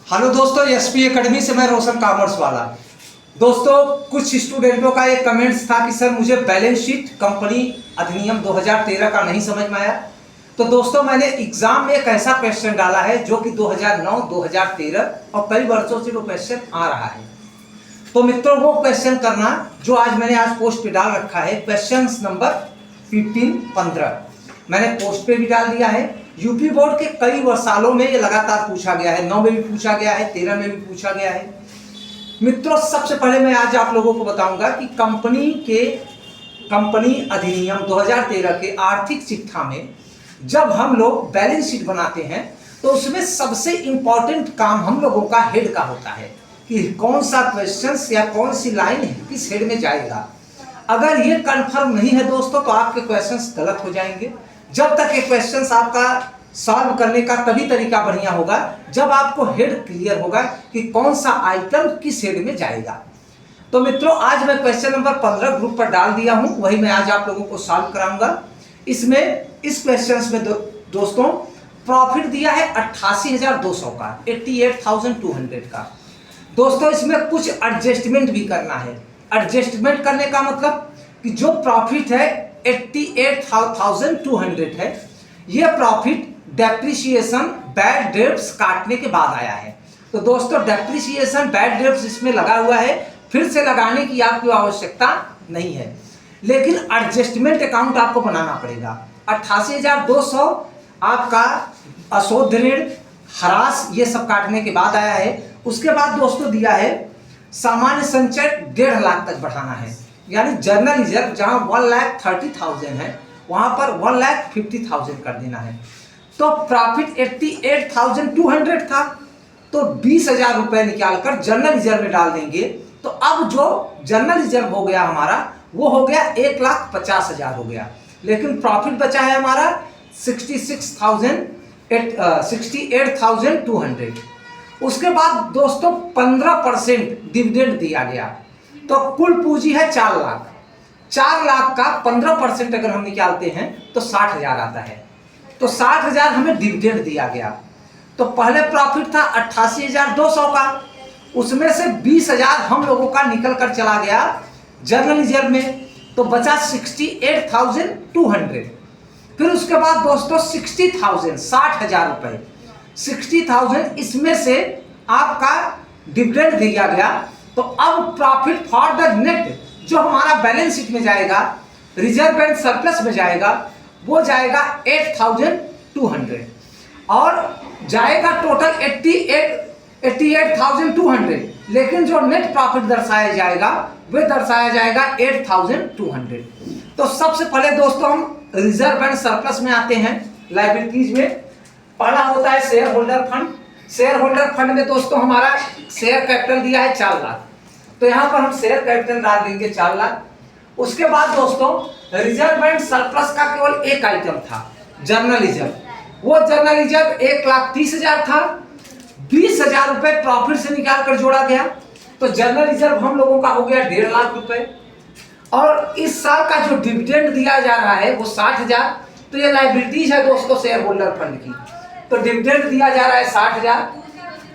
Hello दोस्तों, SP academy से मैं रोशन कॉमर्स वाला। दोस्तों, कुछ स्टूडेंटों का एक कमेंट्स था कि सर मुझे बैलेंस शीट कंपनी अधिनियम 2013 का नहीं समझ में आया। तो दोस्तों, मैंने एग्जाम में एक ऐसा क्वेश्चन डाला है जो कि 2009, 2013 और कई वर्षों से वो क्वेश्चन आ रहा है। तो मित्रों, वो क्वेश्चन करना जो मैंने पोस्ट पे डाल रखा है, क्वेश्चन नंबर 15 मैंने पोस्ट पे भी डाल दिया है। यूपी बोर्ड के कई सालों में ये लगातार पूछा गया है, 9 में भी पूछा गया है, 13 में भी पूछा गया है। मित्रों, सबसे पहले मैं आज आप लोगों को बताऊंगा कि कंपनी अधिनियम 2013 के आर्थिक शिक्षा में जब हम लोग बैलेंस शीट बनाते हैं तो उसमें सबसे इंपॉर्टेंट काम हम लोगों का हेड का होता है कि कौन सा क्वेश्चन या कौन सी लाइन किस हेड में जाएगा। अगर ये कंफर्म नहीं है दोस्तों तो आपके क्वेश्चंस गलत हो जाएंगे। जब तक ये क्वेश्चंस आपका सॉल्व करने का तभी तरीका बढ़िया होगा जब आपको हेड क्लियर होगा कि कौन सा आइटम किस हेड में जाएगा। तो मित्रों, आज मैं क्वेश्चन नंबर 15 ग्रुप पर डाल दिया हूं, वही मैं आज आप लोगों को सॉल्व कराऊंगा। इस क्वेश्चंस में दोस्तों प्रॉफिट दिया है 88,200 का, 88,200 का। दोस्तों, इसमें कुछ एडजस्टमेंट भी करना है। एडजस्टमेंट करने का मतलब कि जो प्रॉफिट है 88,200 है, ये प्रॉफिट डेप्रिसिएशन बैड डेब्ट्स काटने के बाद आया है। तो दोस्तों, डेप्रिसिएशन बैड डेब्ट्स इसमें लगा हुआ है, फिर से लगाने की आपकी आवश्यकता नहीं है, लेकिन एडजस्टमेंट अकाउंट आपको बनाना पड़ेगा। 88,200 आपका अशोध ऋण, ह्रास, ये सब काटने के बाद आया है। उसके बाद दोस्तों दिया है सामान्य संचय 1.5 लाख तक बढ़ाना है, यानी जर्नल रिजर्व जहां 1,30,000 है वहां पर 1,50,000 कर देना है। तो प्रॉफिट 88,200 था, तो 20,000 रुपए निकालकर जर्नल रिजर्व में डाल देंगे। तो अब जो जर्नल रिजर्व हो गया हमारा वो हो गया 1,50,000 हो गया, लेकिन प्रॉफिट बचा है हमारा 68,200। उसके बाद दोस्तों 15% डिविडेंड दिया गया, तो कुल पूंजी है 4 लाख। 4 लाख का 15% अगर हम निकालते हैं तो 60,000 आता है। तो 60,000 हमें डिविडेंड दिया गया। तो पहले प्रॉफिट था 88,200 का, उसमें से 20,000 हम लोगों का निकल कर चला गया जर्नल रिजर्व में, तो बचा 68,200। फिर उसके बाद दोस्तों 60,000 रुपए, 60,000 इसमें से आपका डिविडेंड दिया गया। तो अब प्रॉफिट फॉर द नेट जो हमारा बैलेंस शीट में जाएगा, रिजर्व एंड सरप्लस में जाएगा, वो जाएगा 8,200 और जाएगा टोटल 88,200, लेकिन जो नेट प्रॉफिट दर्शाया जाएगा वह दर्शाया जाएगा 8,200। तो सबसे पहले दोस्तों हम रिजर्व एंड सरप्लस में आते हैं। लायबिलिटीज में पहला होता है share holder fund. Share holder fund में दोस्तों हमारा शेयर कैपिटल दिया है 4 लाख, तो यहां पर हम शेयर कैपिटल डाल देंगे 4 लाख। उसके बाद दोस्तों रिजर्व एंड सरप्लस का केवल एक आइटम था, जर्नल रिजर्व। वो जर्नल रिजर्व 1,30,000 था, 20,000 रुपए प्रॉफिट से निकाल कर जोड़ा गया, तो जर्नल रिजर्व हम लोगों का हो गया 1.5 लाख रुपए। और इस साल का जो डिविडेंड दिया जा रहा है वो 60,000, तो ये लायबिलिटीज है दोस्तों शेयर होल्डर फंड की, तो डिविडेंड दिया जा रहा है 60,000।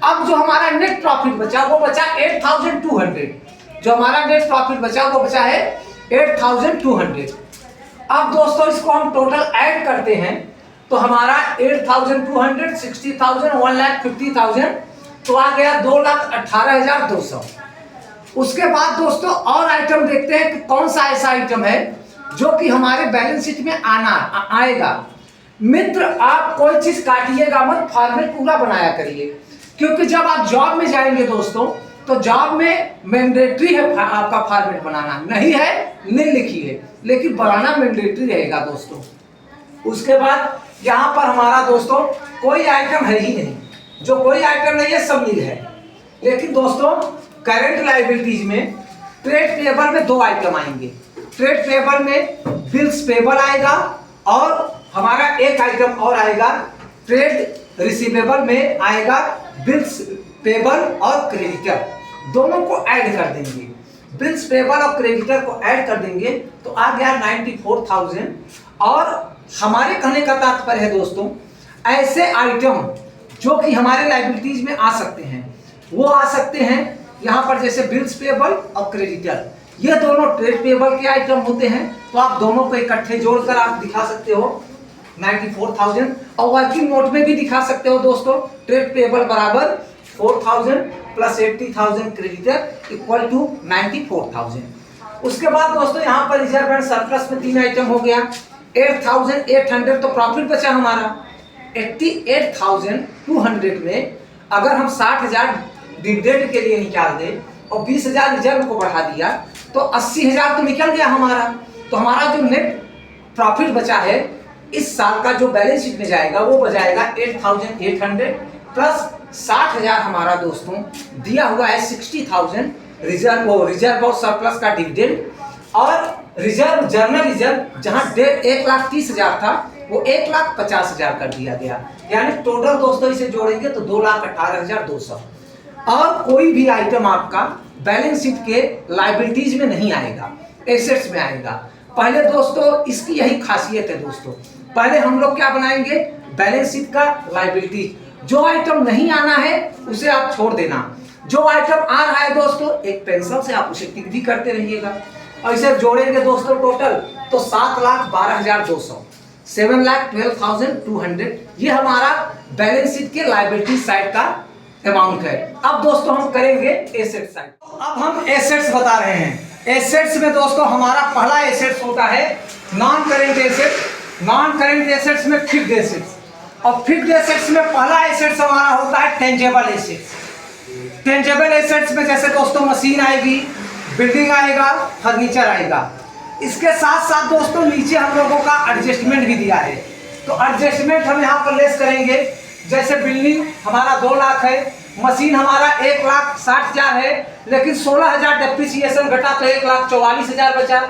अब जो हमारा नेट प्रॉफिट बचा वो बचा 8,200, जो हमारा नेट प्रॉफिट बचा वो बचा है 8,200। अब दोस्तों इसको हम टोटल ऐड करते हैं तो हमारा 8,200, 60,000, 1,50,000, तो आ गया 2,18,200। उसके बाद दोस्तों और आइटम देखते हैं कि कौन सा ऐसा आइटम है जो कि हमारे बैलेंस शीट में आएगा। मित्र, आप कोई चीज काटिएगा मत, फॉर्मेट पूरा बनाया करिए, क्योंकि जब आप जॉब में जाएंगे दोस्तों तो जॉब में मैंडेटरी है आपका फॉर्मेट बनाना, नहीं है नहीं लिखी है, लेकिन बनाना मैंडेटरी रहेगा दोस्तों। उसके बाद यहाँ पर हमारा दोस्तों कोई आइटम है ही नहीं, जो कोई आइटम नहीं है सब नील है। लेकिन दोस्तों करंट लायबिलिटीज में ट्रेड पेबल में 2 आइटम आएंगे। ट्रेड पेबल में बिल्स पेबल आएगा और हमारा एक आइटम और आएगा ट्रेड रिसीवेबल में आएगा बिल्स पेबल और क्रेडिटर, दोनों को ऐड कर देंगे। बिल्स पेबल और क्रेडिटर को ऐड कर देंगे तो आ गया 94,000। और हमारे कहने का तात्पर्य है दोस्तों, ऐसे आइटम जो कि हमारे लाइबिलिटीज में आ सकते हैं। वो आ सकते हैं यहाँ पर जैसे बिल्स पेबल और क्रेडिटर, ये दोनों ट्रेड पेबल के आइटम होते हैं। तो आप दोनों को इकट्ठे जोड़कर आप दिखा सकते हो 94,000, और वर्किंग नोट में भी दिखा सकते हो दोस्तों, ट्रेड पेबल बराबर 4,000 प्लस 80,000 क्रेडिटर इक्वल टू 94,000। उसके बाद दोस्तों यहाँ पर रिजर्व एंड सरप्लस में 3 आइटम हो गया। 8,800 तो प्रॉफिट बचा हमारा। 88,200 में अगर हम 60,000 डिविडेंड के लिए निकाल दें और 20,000 रिजर्व को बढ़ा दिया तो 80,000 तो निकल गया हमारा। तो हमारा जो नेट प्रॉफिट बचा है इस साल का, जो बैलेंस शीट में जाएगा, वो बचाएगा 8,800 प्लस 60,000 हमारा दोस्तों दिया हुआ है 60,000 रिजर्व और सरप्लस का डिविडेंड, और रिजर्व जर्नल रिजर्व जहां 1,30,000 था वो 1,50,000 कर दिया गया। यानी टोटल दोस्तों इसे जोड़ेंगे तो 2,18,200। और कोई भी आइटम आपका बैलेंस शीट के लायबिलिटीज में नहीं आएगा, एसेट्स में आएगा। पहले दोस्तों इसकी यही खासियत है दोस्तों, पहले हम लोग क्या बनाएंगे, बैलेंस शीट का लायबिलिटीज। जो आइटम नहीं आना है उसे आप छोड़ देना, जो आइटम आ रहा है दोस्तों एक पेंसिल से आप उसे टिक भी करते रहिएगा। और इसे जोड़ेंगे दोस्तों टोटल तो 7,12,200, 7,12,200 ये हमारा बैलेंस शीट के लायबिलिटी साइड का अमाउंट है। अब दोस्तों हम करेंगे एसेट साइड। अब हम एसेट्स बता रहे हैं। एसेट्स में दोस्तों हमारा पहला एसेट्स होता है non current asset. Non current assets में फिक्स्ड एसेट्स, और फिक्स्ड एसेट्स में पहला एसेट्स हमारा होता है टेंजेबल एसेट्स। टेंजेबल एसेट्स में जैसे दोस्तों मशीन आएगी, बिल्डिंग आएगा, फर्नीचर आएगा। इसके साथ साथ दोस्तों नीचे हम लोगों का एडजस्टमेंट भी दिया है, तो एडजस्टमेंट हम यहाँ पर लेस करेंगे। जैसे बिल्डिंग हमारा 2 लाख है, मशीन हमारा 1,60,000 है, लेकिन 16,000 डेप्रिसिएशन घटा तो 1,44,000 बचा।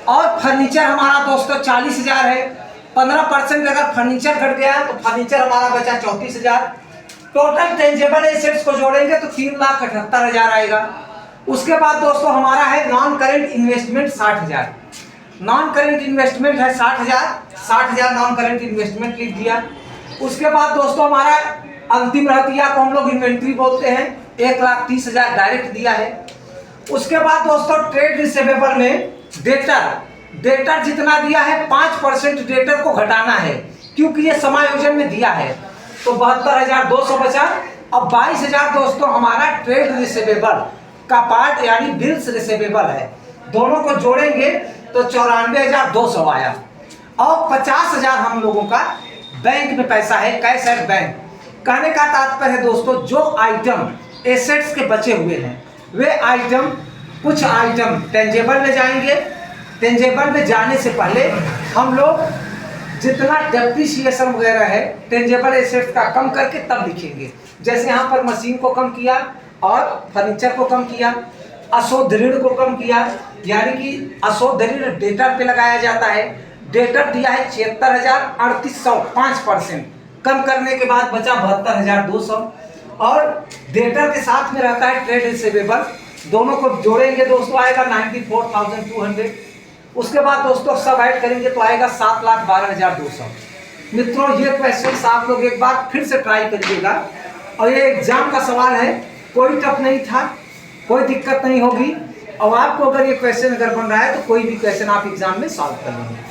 और फर्नीचर हमारा दोस्तों 40,000 है, 15% अगर फर्नीचर घट गया तो फर्नीचर हमारा बचा 34,000। टोटल टेंजेबल एसेट्स को जोड़ेंगे तो 3,78,000 आएगा। उसके बाद दोस्तों हमारा है non current investment 60,000। Non current investment है 60,000 नॉन करेंट इन्वेस्टमेंट लिख दिया। उसके बाद दोस्तों हमारा अंतिम रहतिया को हम लोग इन्वेंट्री बोलते हैं, 1,30,000 डायरेक्ट दिया है। उसके बाद दोस्तों ट्रेड रिसीवेबल में डेटर जितना दिया है 5% डेटर को घटाना है, क्योंकि ये समायोजन में दिया है, तो 72,200 बचा। अब 22,000 दोस्तों हमारा ट्रेड रिसीवेबल का पार्ट यानी बिल्स रिसीवेबल है। दोनों को जोड़ेंगे तो 94,200 आया। और 50,000 हम लोगों का बैंक में पैसा है, कैश एट बैंक। कहने का तात्पर्य है दोस्तों, जो आइटम एसेट्स के बचे हुए हैं वे आइटम, कुछ आइटम टेंजेबल में जाएंगे। टेंजेबल में जाने से पहले हम लोग जितना डेप्रिसिएशन वगैरह है टेंजेबल एसेट्स का कम करके तब लिखेंगे। जैसे यहाँ पर मशीन को कम किया और फर्नीचर को कम किया, अशुद्ध ऋण को कम किया, यानी कि अशुद्ध ऋण डेटर पे लगाया जाता है। डेटर दिया है 76,380, 5% कम करने के बाद बचा 72,200। और डेटर के साथ में रहता है ट्रेड रिसीवेबल, दोनों को जोड़ेंगे दोस्तों आएगा 94,200। उसके बाद दोस्तों सब ऐड करेंगे तो आएगा 7,12,200। मित्रों ये क्वेश्चन आप लोग एक बार फिर से ट्राई करिएगा, और ये एग्जाम का सवाल है, कोई टफ नहीं था, कोई दिक्कत नहीं होगी। और आपको अगर ये क्वेश्चन अगर बन रहा है तो कोई भी क्वेश्चन आप एग्जाम में सॉल्व कर लेंगे।